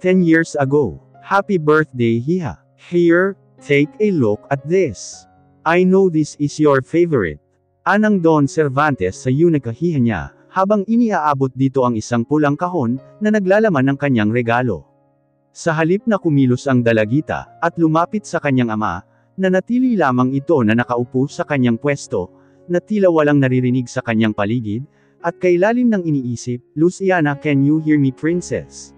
10 years ago. Happy birthday, Hiha. Here, take a look at this. I know this is your favorite. Anang Don Cervantes sa yunakahiha niya, habang iniaabot dito ang isang pulang kahon, na naglalaman ng kanyang regalo. Sa halip na kumilos ang dalagita, at lumapit sa kanyang ama, nanatili lamang ito na nakaupo sa kanyang pwesto, na tila walang naririnig sa kanyang paligid, at kailalim ng iniisip, Luciana, can you hear me, princess?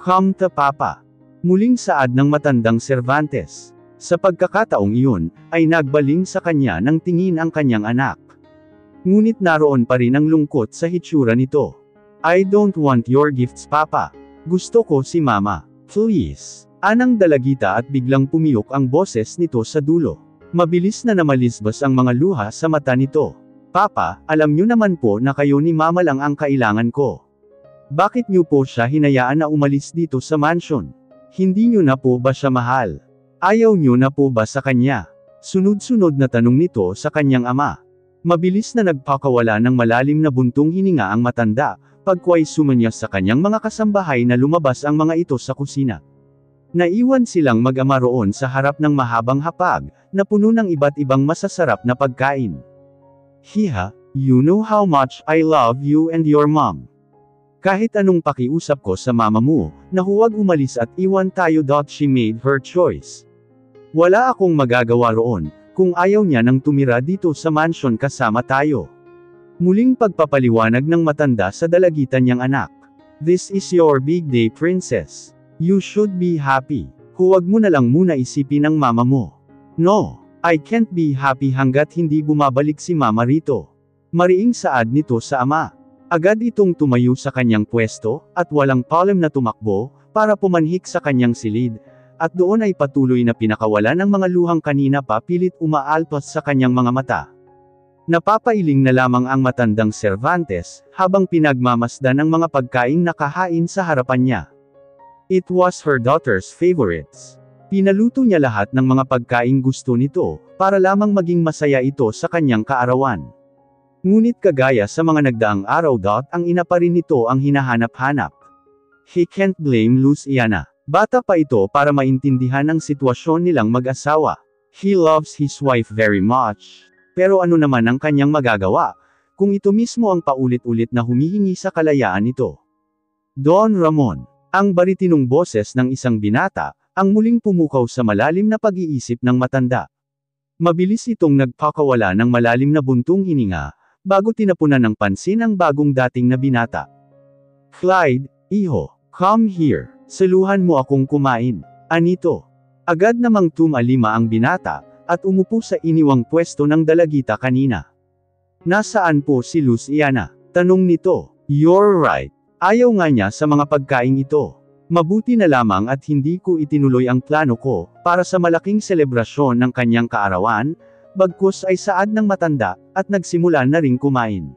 Come to papa. Muling saad ng matandang Cervantes. Sa pagkakataong iyon, ay nagbaling sa kanya ng tingin ang kanyang anak. Ngunit naroon pa rin ang lungkot sa hitsura nito. I don't want your gifts, papa. Gusto ko si mama. Please. Anang dalagita at biglang pumiyok ang boses nito sa dulo. Mabilis na namalisbas ang mga luha sa mata nito. Papa, alam niyo naman po na kayo ni mama lang ang kailangan ko. Bakit niyo po siya hinayaan na umalis dito sa mansion? Hindi niyo na po ba siya mahal? Ayaw niyo na po ba sa kanya? Sunod-sunod na tanong nito sa kanyang ama. Mabilis na nagpakawala ng malalim na buntong hininga ang matanda, pagkway sumanya sa kanyang mga kasambahay na lumabas ang mga ito sa kusina. Naiwan silang mag-ama roon sa harap ng mahabang hapag, na puno ng iba't ibang masasarap na pagkain. Hiha, you know how much I love you and your mom. Kahit anong pakiusap ko sa mama mo, na huwag umalis at iwan tayo. She made her choice. Wala akong magagawa roon, kung ayaw niya nang tumira dito sa mansion kasama tayo. Muling pagpapaliwanag ng matanda sa dalagitan niyang anak. This is your big day, princess. You should be happy. Huwag mo na lang muna isipin ang mama mo. No, I can't be happy hanggat hindi bumabalik si mama rito. Mariing saad nito sa ama. Agad itong tumayo sa kanyang pwesto, at walang palem na tumakbo, para pumanhik sa kanyang silid. At doon ay patuloy na pinakawalan ng mga luhang kanina pa pilit umaalpas sa kanyang mga mata. Napapailing na lamang ang matandang Cervantes, habang pinagmamasdan ang mga pagkaing nakahain sa harapan niya. It was her daughter's favorites. Pinaluto niya lahat ng mga pagkaing gusto nito, para lamang maging masaya ito sa kanyang kaarawan. Ngunit kagaya sa mga nagdaang araw, ang ina pa rin nito ang hinahanap-hanap. He can't blame Luciana. Bata pa ito para maintindihan ang sitwasyon nilang mag-asawa. He loves his wife very much. Pero ano naman ang kanyang magagawa, kung ito mismo ang paulit-ulit na humihingi sa kalayaan nito? Don Ramon. Ang baritinong boses ng isang binata, ang muling pumukaw sa malalim na pag-iisip ng matanda. Mabilis itong nagpakawala ng malalim na buntong hininga, bago tinapunan ng pansin ang bagong dating na binata. Clyde, iho, come here. Saluhan mo akong kumain. Anito. Agad namang tumalima ang binata, at umupo sa iniwang pwesto ng dalagita kanina. Nasaan po si Luciana? Tanong nito. You're right. Ayaw nga niya sa mga pagkain ito. Mabuti na lamang at hindi ko itinuloy ang plano ko, para sa malaking selebrasyon ng kanyang kaarawan, bagkus ay saad ng matanda, at nagsimula na ring kumain.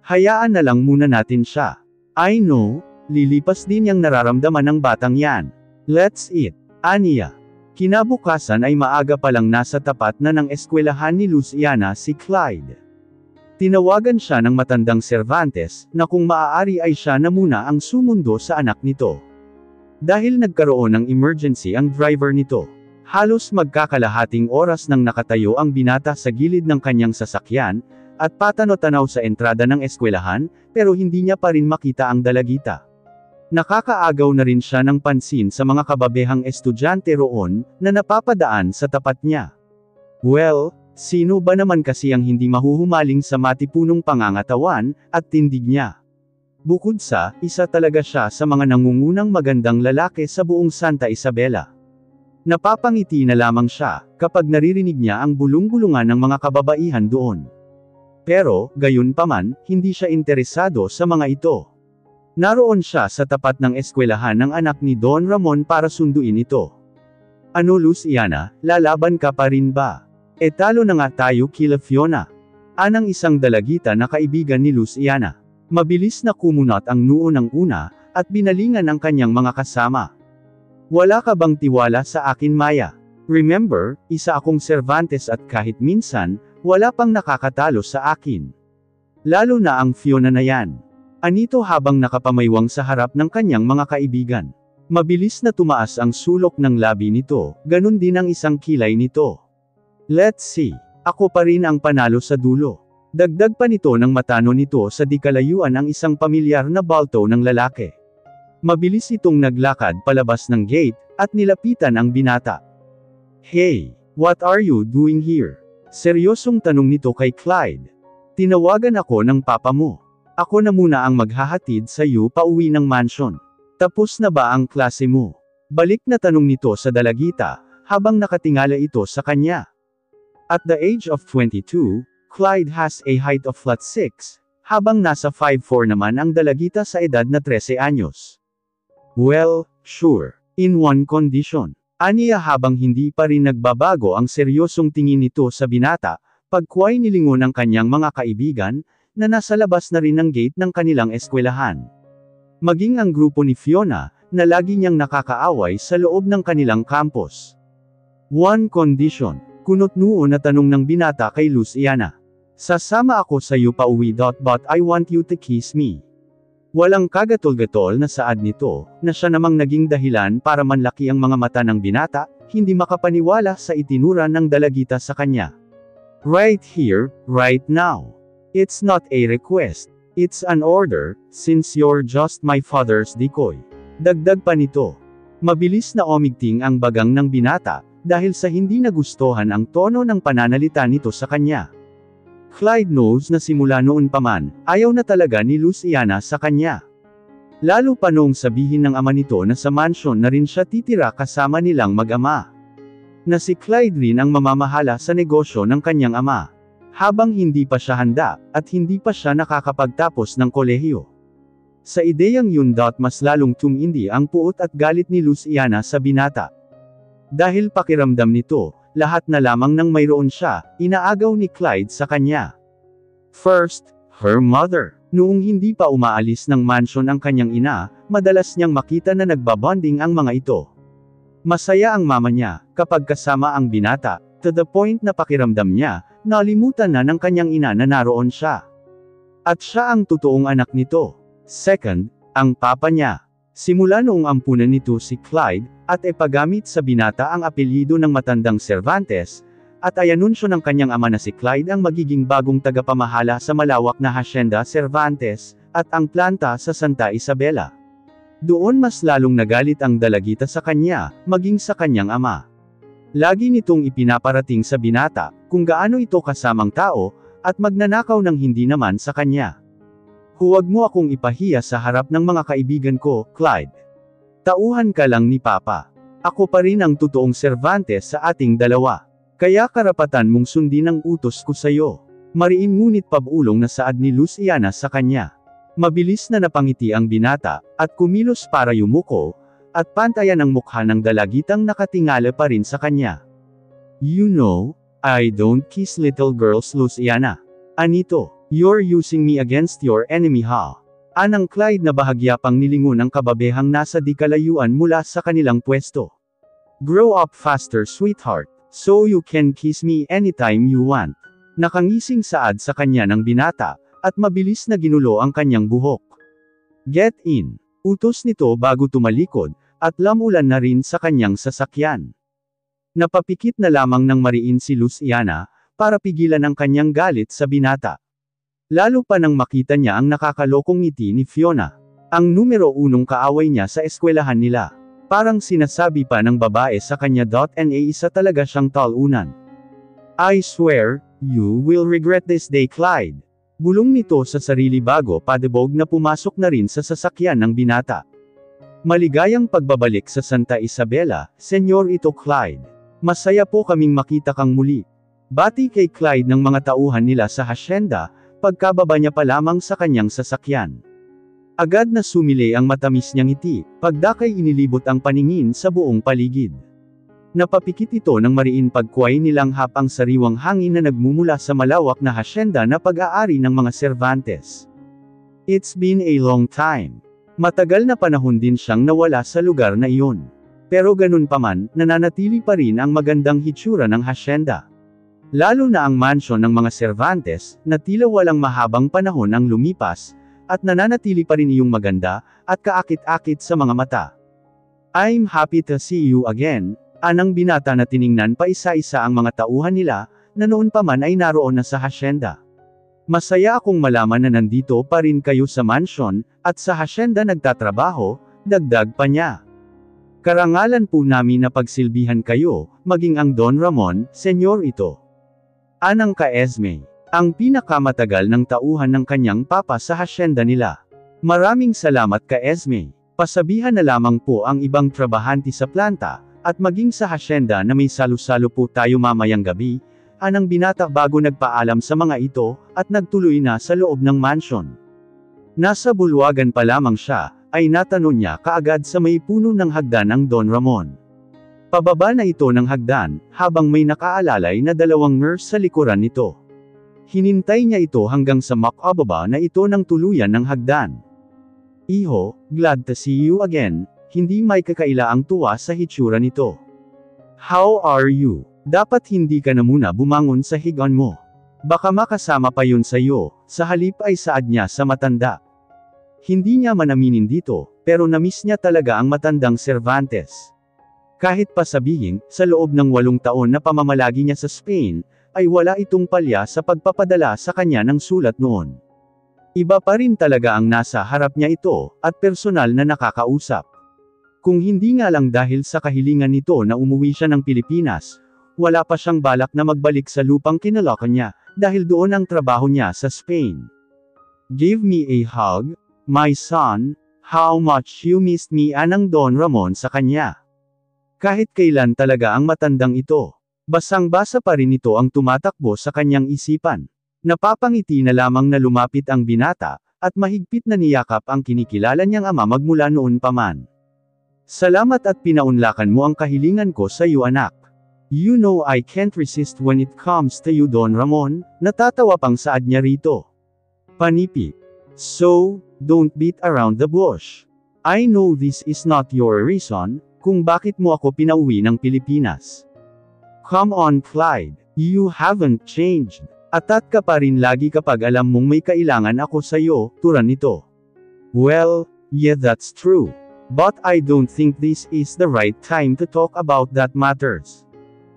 Hayaan na lang muna natin siya. I know. Lilipas din yang nararamdaman ng batang yan. Let's eat. Aniya. Kinabukasan ay maaga palang nasa tapat na ng eskwelahan ni Luciana si Clyde. Tinawagan siya ng matandang Cervantes, na kung maaari ay siya na muna ang sumundo sa anak nito. Dahil nagkaroon ng emergency ang driver nito. Halos magkakalahating oras nang nakatayo ang binata sa gilid ng kanyang sasakyan, at patano-tanaw sa entrada ng eskwelahan, pero hindi niya pa rin makita ang dalagita. Nakakaagaw na rin siya ng pansin sa mga kababehang estudyante roon, na napapadaan sa tapat niya. Well, sino ba naman kasi ang hindi mahuhumaling sa matipunong pangangatawan, at tindig niya? Bukod sa, isa talaga siya sa mga nangungunang magandang lalaki sa buong Santa Isabela. Napapangiti na lamang siya, kapag naririnig niya ang bulong-bulungan ng mga kababaihan doon. Pero, gayunpaman, hindi siya interesado sa mga ito. Naroon siya sa tapat ng eskwelahan ng anak ni Don Ramon para sunduin ito. Ano Luciana, lalaban ka pa rin ba? E talo na nga tayo kila Fiona. Anang isang dalagita na kaibigan ni Luciana. Mabilis na kumunat ang noo ng una, at binalingan ang kanyang mga kasama. Wala ka bang tiwala sa akin, Maya? Remember, isa akong Cervantes at kahit minsan, wala pang nakakatalo sa akin. Lalo na ang Fiona na yan. Anito habang nakapamaywang sa harap ng kanyang mga kaibigan. Mabilis na tumaas ang sulok ng labi nito, ganun din ang isang kilay nito. Let's see. Ako pa rin ang panalo sa dulo. Dagdag pa nito ng matano nito sa di kalayuan ang isang pamilyar na balto ng lalaki. Mabilis itong naglakad palabas ng gate, at nilapitan ang binata. Hey, what are you doing here? Seryosong tanong nito kay Clyde. Tinawagan ako ng papa mo. Ako na muna ang maghahatid sa iyo pauwi ng mansion. Tapos na ba ang klase mo? Balik na tanong nito sa dalagita, habang nakatingala ito sa kanya. At the age of 22, Clyde has a height of flat 6, habang nasa 5'4 naman ang dalagita sa edad na 13 anyos. Well, sure. In one condition. Aniya habang hindi pa rin nagbabago ang seryosong tingin nito sa binata, pagkuway nilingon ng kanyang mga kaibigan, na nasa labas na rin ng gate ng kanilang eskwelahan. Maging ang grupo ni Fiona, na lagi niyang nakakaaway sa loob ng kanilang campus. One condition. Kunot noon na tanong ng binata kay Luciana. Sasama ako sa iyo pauwi. But I want you to kiss me. Walang kagatol-gatol na saad nito, na siya namang naging dahilan para manlaki ang mga mata ng binata, hindi makapaniwala sa itinura ng dalagita sa kanya. Right here, right now. It's not a request. It's an order, since you're just my father's decoy. Dagdag pa nito. Mabilis na umigting ang bagang ng binata, dahil sa hindi nagustuhan ang tono ng pananalita nito sa kanya. Clyde knows na simula noon pa man, ayaw na talaga ni Luciana sa kanya. Lalo pa noong sabihin ng ama nito na sa mansion na rin siya titira kasama nilang mag-ama. Na si Clyde rin ang mamamahala sa negosyo ng kanyang ama. Habang hindi pa siya handa, at hindi pa siya nakakapagtapos ng kolehiyo. Sa ideyang yun. Mas lalong tumindi ang puot at galit ni Luciana sa binata. Dahil pakiramdam nito, lahat na lamang nang mayroon siya, inaagaw ni Clyde sa kanya. First, her mother. Noong hindi pa umaalis ng mansion ang kanyang ina, madalas niyang makita na nagbabonding ang mga ito. Masaya ang mama niya, kapag kasama ang binata, to the point na pakiramdam niya, nalimutan na ng kanyang ina na naroon siya. At siya ang totoong anak nito. Second, ang papa niya. Simula noong ampunan nito si Clyde, at ipagamit sa binata ang apelyido ng matandang Cervantes, at ayanunsyo ng kanyang ama na si Clyde ang magiging bagong tagapamahala sa malawak na Hacienda Cervantes, at ang planta sa Santa Isabela. Doon mas lalong nagalit ang dalagita sa kanya, maging sa kanyang ama. Lagi nitong ipinaparating sa binata, kung gaano ito kasamang tao, at magnanakaw ng hindi naman sa kanya. Huwag mo akong ipahiya sa harap ng mga kaibigan ko, Clyde. Tauhan ka lang ni Papa. Ako pa rin ang totoong Cervantes sa ating dalawa. Kaya karapatan mong sundin ang utos ko sa'yo. Mariin ngunit pabulong na saad ni Luciana sa kanya. Mabilis na napangiti ang binata, at kumilos para yumuko, at pantayan ang mukha ng dalagitang nakatingala pa rin sa kanya. You know, I don't kiss little girls, Luciana. Anito, you're using me against your enemy, ha? Anang Clyde na bahagya pang nilingon ang kababehang nasa di kalayuan mula sa kanilang pwesto. Grow up faster, sweetheart, so you can kiss me anytime you want. Nakangising saad sa kanya ng binata, at mabilis na ginulo ang kanyang buhok. Get in. Utos nito bago tumalikod, at lamulan na rin sa kanyang sasakyan. Napapikit na lamang ng mariin si Luciana, para pigilan ang kanyang galit sa binata. Lalo pa nang makita niya ang nakakalokong ngiti ni Fiona. Ang numero 1 kaaway niya sa eskwelahan nila. Parang sinasabi pa ng babae sa kanya. Na isa talaga siyang talunan. I swear, you will regret this day, Clyde. Bulong nito sa sarili bago padebog na pumasok na rin sa sasakyan ng binata. Maligayang pagbabalik sa Santa Isabela, Senyor ito Clyde. Masaya po kaming makita kang muli. Bati kay Clyde ng mga tauhan nila sa hacienda, pagkababa niya pa lamang sa kanyang sasakyan. Agad na sumili ang matamis niyang ngiti, pagdakay inilibot ang paningin sa buong paligid. Napapikit ito ng mariin pagkuway nilanghap ang sariwang hangin na nagmumula sa malawak na hacienda na pag-aari ng mga Cervantes. It's been a long time. Matagal na panahon din siyang nawala sa lugar na iyon. Pero ganun pa man, nananatili pa rin ang magandang hitsura ng hacienda. Lalo na ang mansion ng mga Cervantes, na tila walang mahabang panahon ang lumipas, at nananatili pa rin iyong maganda, at kaakit-akit sa mga mata. I'm happy to see you again, anang binata na tiningnan pa isa-isa ang mga tauhan nila, na noon pa man ay naroon na sa hasyenda. Masaya akong malaman na nandito pa rin kayo sa mansion, at sa hasyenda nagtatrabaho, dagdag pa niya. Karangalan po namin na pagsilbihan kayo, maging ang Don Ramon, senyor ito. Anang ka Esme, ang pinakamatagal ng tauhan ng kanyang papa sa hasyenda nila. Maraming salamat ka Esme. Pasabihan na lamang po ang ibang trabahante sa planta, at maging sa hasyenda na may salo-salo po tayo mamayang gabi, anang binata bago nagpaalam sa mga ito, at nagtuloy na sa loob ng mansion. Nasa bulwagan pa lamang siya, ay natanong niya kaagad sa may puno ng hagdan ang Don Ramon. Pababa na ito ng hagdan, habang may nakaalalay na dalawang nurse sa likuran nito. Hinintay niya ito hanggang sa makababa na ito ng tuluyan ng hagdan. Iho, glad to see you again, hindi may kakaila ang tuwa sa hitsura nito. How are you? Dapat hindi ka na muna bumangon sa higaan mo. Baka makasama pa yun sa'yo, sa halip ay saad niya sa matanda. Hindi niya manaminin dito, pero namiss niya talaga ang matandang Cervantes. Kahit pa sabihin, sa loob ng 8 taon na pamamalagi niya sa Spain, ay wala itong palya sa pagpapadala sa kanya ng sulat noon. Iba pa rin talaga ang nasa harap niya ito, at personal na nakakausap. Kung hindi nga lang dahil sa kahilingan nito na umuwi siya ng Pilipinas, wala pa siyang balak na magbalik sa lupang kinalakan niya, dahil doon ang trabaho niya sa Spain. Give me a hug, my son, how much you missed me anang Don Ramon sa kanya. Kahit kailan talaga ang matandang ito. Basang-basa pa rin ito ang tumatakbo sa kanyang isipan. Napapangiti na lamang na lumapit ang binata, at mahigpit na niyakap ang kinikilala niyang ama magmula noon pa man. Salamat at pinaunlakan mo ang kahilingan ko sa iyo anak. You know I can't resist when it comes to you Don Ramon, natatawa pang saad niya rito. Panipi. So, don't beat around the bush. I know this is not your reason, kung bakit mo ako pinauwi ng Pilipinas. Come on Clyde, you haven't changed. Atat ka pa rin lagi kapag alam mong may kailangan ako sa'yo, turan nito. Well, yeah that's true. But I don't think this is the right time to talk about that matters.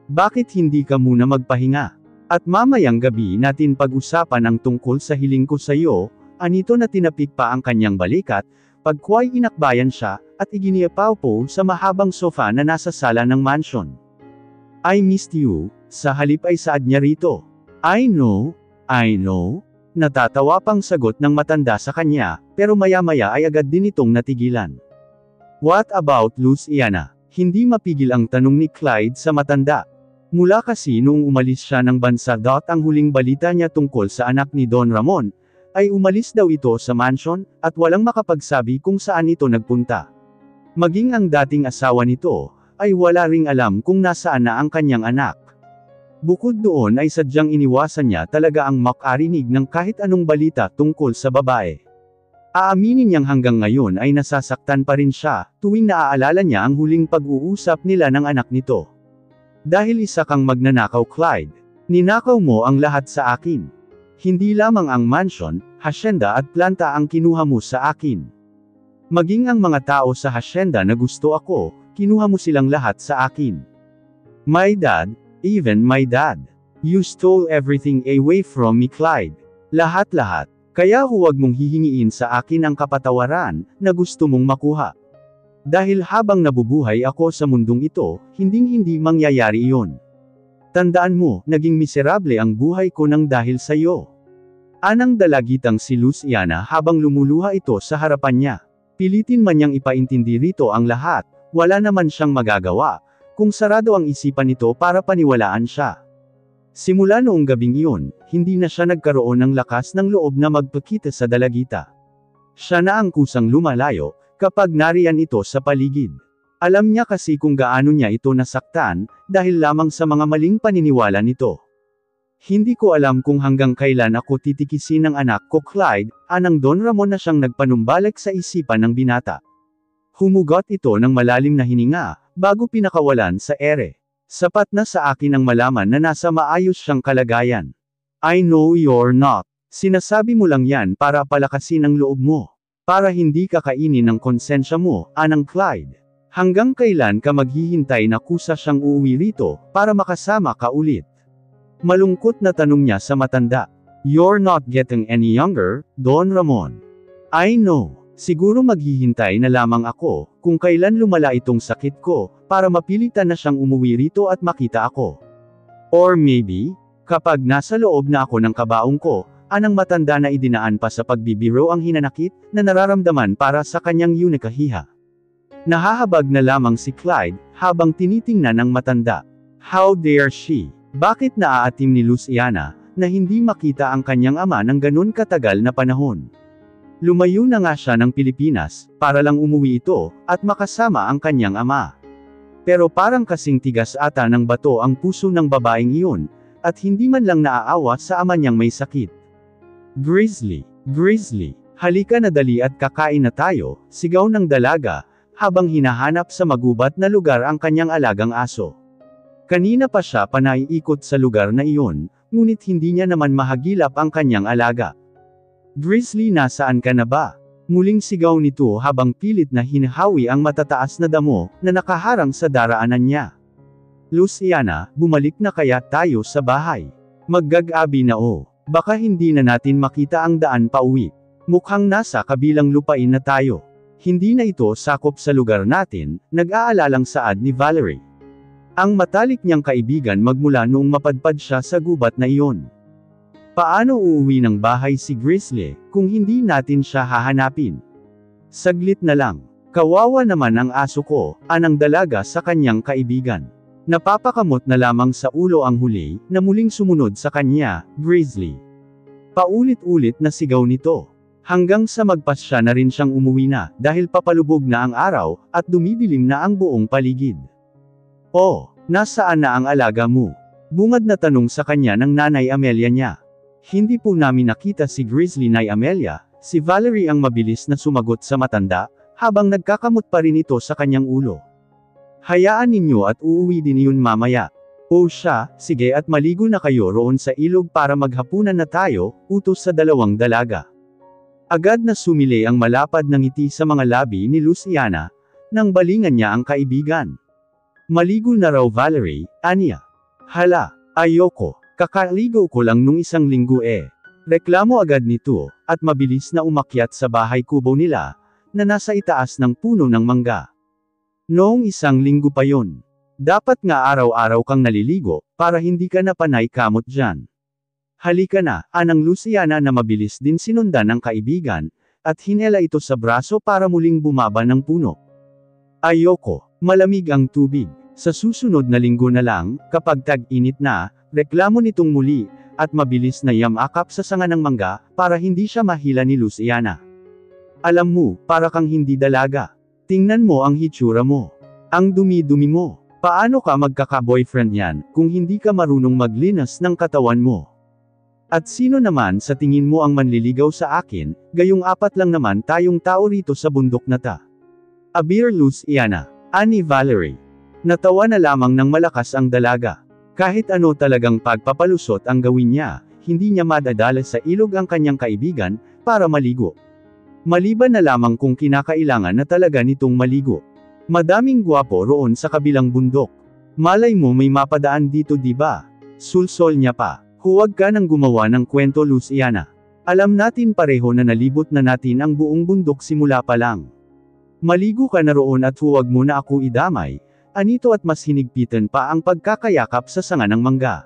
Bakit hindi ka muna magpahinga? At mamayang gabi natin pag-usapan ang tungkol sa hiling ko sa'yo, anito na tinapik pa ang kanyang balikat, pagkway inakbayan siya, at iginiapaw po sa mahabang sofa na nasa sala ng mansion. I missed you, sa halip ay saad niya rito. I know, natatawa pang sagot ng matanda sa kanya, pero maya-maya ay agad din itong natigilan. What about Luciana? Hindi mapigil ang tanong ni Clyde sa matanda. Mula kasi noong umalis siya ng bansa. Ang huling balita niya tungkol sa anak ni Don Ramon, ay umalis daw ito sa mansion, at walang makapagsabi kung saan ito nagpunta. Maging ang dating asawa nito, ay wala ring alam kung nasaan na ang kanyang anak. Bukod doon ay sadyang iniwasan niya talaga ang makarinig ng kahit anong balita tungkol sa babae. Aaminin niyang hanggang ngayon ay nasasaktan pa rin siya, tuwing naaalala niya ang huling pag-uusap nila ng anak nito. Dahil isa kang magnanakaw Clyde, ninakaw mo ang lahat sa akin. Hindi lamang ang mansion, hasyenda at planta ang kinuha mo sa akin. Maging ang mga tao sa hasyenda na gusto ako, kinuha mo silang lahat sa akin. My dad, even my dad. You stole everything away from me Clyde. Lahat-lahat. Kaya huwag mong hihingiin sa akin ang kapatawaran, na gusto mong makuha. Dahil habang nabubuhay ako sa mundong ito, hinding-hindi mangyayari iyon. Tandaan mo, naging miserable ang buhay ko nang dahil sa iyo. Anang dalagitang si Luciana habang lumuluha ito sa harapan niya. Pilitin man niyang ipaintindi rito ang lahat, wala naman siyang magagawa, kung sarado ang isipan nito para paniwalaan siya. Simula noong gabing iyon, hindi na siya nagkaroon ng lakas ng loob na magpakita sa dalagita. Siya na ang kusang lumalayo, kapag nariyan ito sa paligid. Alam niya kasi kung gaano niya ito nasaktan, dahil lamang sa mga maling paniniwala nito. Hindi ko alam kung hanggang kailan ako titikisin ng anak ko Clyde, anang Don Ramon na siyang nagpanumbalik sa isipan ng binata. Humugot ito ng malalim na hininga, bago pinakawalan sa ere. Sapat na sa akin ang malaman na nasa maayos siyang kalagayan. I know you're not. Sinasabi mo lang yan para palakasin ang loob mo. Para hindi ka kainin ng konsensya mo, anang Clyde. Hanggang kailan ka maghihintay na kusa siyang uuwi rito, para makasama ka ulit? Malungkot na tanong niya sa matanda. You're not getting any younger, Don Ramon. I know. Siguro maghihintay na lamang ako, kung kailan lumala itong sakit ko, para mapilitan na siyang umuwi rito at makita ako. Or maybe, kapag nasa loob na ako ng kabaong ko, anang matanda na idinaan pa sa pagbibiro ang hinanakit, na nararamdaman para sa kanyang yunikahiha. Nahahabag na lamang si Clyde, habang tinitingnan ng matanda. How dare she? Bakit naaatim ni Luciana, na hindi makita ang kanyang ama ng ganun katagal na panahon? Lumayo na nga siya ng Pilipinas, para lang umuwi ito, at makasama ang kanyang ama. Pero parang kasing tigas ata ng bato ang puso ng babaeng iyon, at hindi man lang naaawa sa ama niyang may sakit. Grizzly, Grizzly, halika na dali at kakain na tayo, sigaw ng dalaga, habang hinahanap sa magubat na lugar ang kanyang alagang aso. Kanina pa siya panaiikot sa lugar na iyon, ngunit hindi niya naman mahagilap ang kanyang alaga. Grizzly, nasaan ka na ba? Muling sigaw nito habang pilit na hinahawi ang matataas na damo, na nakaharang sa daraanan niya. Luciana, bumalik na kaya tayo sa bahay? Maggagabi na o. Baka hindi na natin makita ang daan pauwi. Mukhang nasa kabilang lupain na tayo. Hindi na ito sakop sa lugar natin, nag-aalalang saad ni Valerie. Ang matalik niyang kaibigan magmula noong mapadpad siya sa gubat na iyon. Paano uuwi ng bahay si Grizzly, kung hindi natin siya hahanapin? Saglit na lang. Kawawa naman ang aso ko, anang dalaga sa kanyang kaibigan. Napapakamot na lamang sa ulo ang huli, na muling sumunod sa kanya, Grizzly. Paulit-ulit na sigaw nito. Hanggang sa magpasya na rin siyang umuwi na, dahil papalubog na ang araw, at dumidilim na ang buong paligid. Oh, nasaan na ang alaga mo? Bungad na tanong sa kanya ng Nanay Amelia niya. Hindi po namin nakita si Grizzly, Nay Amelia, si Valerie ang mabilis na sumagot sa matanda, habang nagkakamot pa rin ito sa kanyang ulo. Hayaan ninyo at uuwi din yun mamaya. O siya, sige at maligo na kayo roon sa ilog para maghapunan na tayo, utos sa dalawang dalaga. Agad na sumili ang malapad na ngiti sa mga labi ni Luciana, nang balingan niya ang kaibigan. Maligo na raw Valerie, aniya. Hala, ayoko, kakaligo ko lang nung isang linggo eh. Reklamo agad nito, at mabilis na umakyat sa bahay kubo nila, na nasa itaas ng puno ng mangga. Noong isang linggo pa yon. Dapat nga araw-araw kang naliligo, para hindi ka na panay kamot dyan. Halika na, anang Luciana na mabilis din sinundan ng kaibigan, at hinela ito sa braso para muling bumaba ng puno. Ayoko, malamig ang tubig. Sa susunod na linggo na lang, kapag tag-init na, reklamo nitong muli, at mabilis na yamakap sa sanga ng mangga, para hindi siya mahila ni Luciana. Alam mo, para kang hindi dalaga. Tingnan mo ang hitsura mo. Ang dumi-dumi mo. Paano ka magkaka-boyfriend yan, kung hindi ka marunong maglinas ng katawan mo? At sino naman sa tingin mo ang manliligaw sa akin, gayong apat lang naman tayong tao rito sa bundok na ta. Abir Luciana, ani Valerie. Natawa na lamang ng malakas ang dalaga. Kahit ano talagang pagpapalusot ang gawin niya, hindi niya madadala sa ilog ang kanyang kaibigan, para maligo. Maliban na lamang kung kinakailangan na talaga nitong maligo. Madaming gwapo roon sa kabilang bundok. Malay mo may mapadaan dito diba? Sulsol niya pa. Huwag ka nang gumawa ng kwento Luciana. Alam natin pareho na nalibot na natin ang buong bundok simula pa lang. Maligo ka na roon at huwag mo na ako idamay, anito at mas hinigpitan pa ang pagkakayakap sa sanga ng mangga.